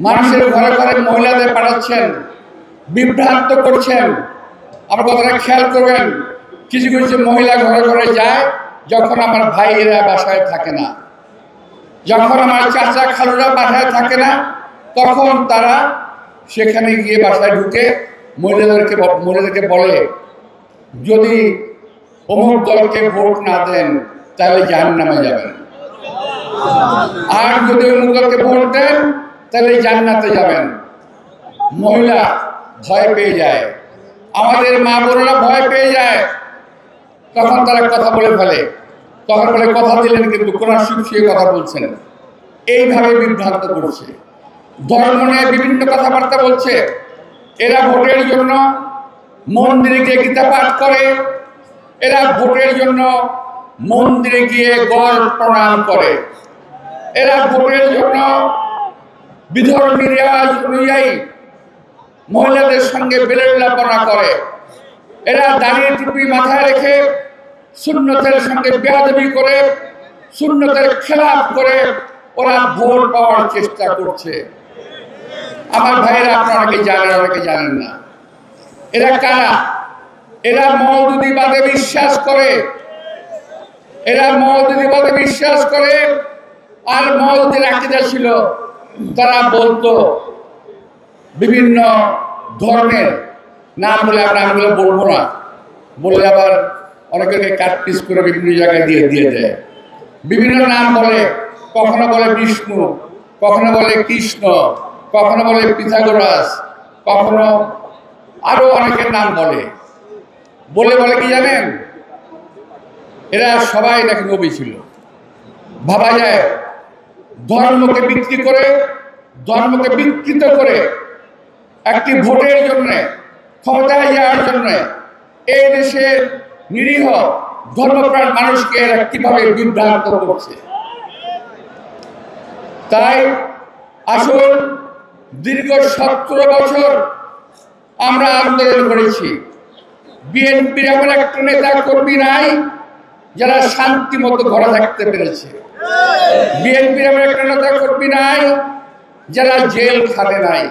মানুষের ঘরে ঘরে মহিলাদের পাঠাচ্ছেন, বিভ্রান্ত করছেন। আমার কথাটা খেয়াল করবেন, কিছু কিছু মহিলা ঘরে ঘরে যায় যখন আমার ভাইয়েরা বাসায় থাকে না, যখন আমার চাচা খালুরা বাসায় থাকে না, তখন তারা সেখানে গিয়ে বাসায় ঢুকে মহিলাদেরকে বলে, যদি অমুক দলকে ভোট না দেন তাহলে জাহান্নামে যাবেন, আর যদি অমুক দলকে ভোট দেন তাহলে জান্নাতে যাবেন। মহিলা ভয় পেয়ে যায়, আমাদের মা বোনেরা ভয় পেয়ে যায়, তখন তারা কথা বলে ফেলে, তখন বলে কথা দিলেন কিন্তু কোরআন শিখিয়ে কথা বলছেন। এইভাবে বিভ্রান্ত করছে, ধর্ম নিয়ে বিভিন্ন কথাবার্তা বলছে। এরা ভোটের জন্য মন্দিরে গিয়ে গীতা পাঠ করে, এরা ভোটের জন্য মন্দিরে গিয়ে গড় প্রণাম করে, এরা ভোটের জন্য বিধর্মী রেওয়াজ অনুযায়ী মহিলাদের সঙ্গে বেলেল্লাপনা করে, এরা দাঁড়িয়ে টুপি মাথায় রেখে সুন্নতের সঙ্গে বেয়াদবি করে, সুন্নতের খেলাফ করে ওরা ভোট পাওয়ার চেষ্টা করছে। আমার ভাইয়েরা, আপনারা অনেকে জানেন, অনেকে জানেন না। এরা কারা? এরা মওদুদিবাদে বিশ্বাস করে, এরা মওদুদিবাদে বিশ্বাস করে। আর মওদুদের আকীদা ছিল, তারা বলতো বিভিন্ন ধর্মের নাম বলে, আমরা নামগুলো বলবো না, বলে আবার অনেকে কাট পিস করে বিভিন্ন জায়গায় দিয়ে দেয়। বিভিন্ন নাম বলে, কখনো বলে বিষ্ণু, কখনো বলে কৃষ্ণ, কখনো বলে পিথাগোরাস, কখনো আরো অনেকের নাম বলে। বলে কি জানেন? এরা সবাই নাকি নবী ছিল। ভাবা যায়, ধর্মকে বিক্রি করে, ধর্মকে বিকৃত করে একটি ভোটের জন্য, ক্ষমতায় যাওয়ার জন্য এই দেশের নিরীহ ধর্মপ্রাণ মানুষকে এরা কিভাবে বিভ্রান্ত করছে। তাই আসুন, দীর্ঘ 17 বছর আমরা আন্দোলন করেছি। বিএনপির এমন একটা নেতা কর্মী নাই যারা শান্তি মতো ঘরে থাকতে পেরেছে। বিএনপির এমন একটা নেতা কর্মী নাই যারা জেল খাটে নাই।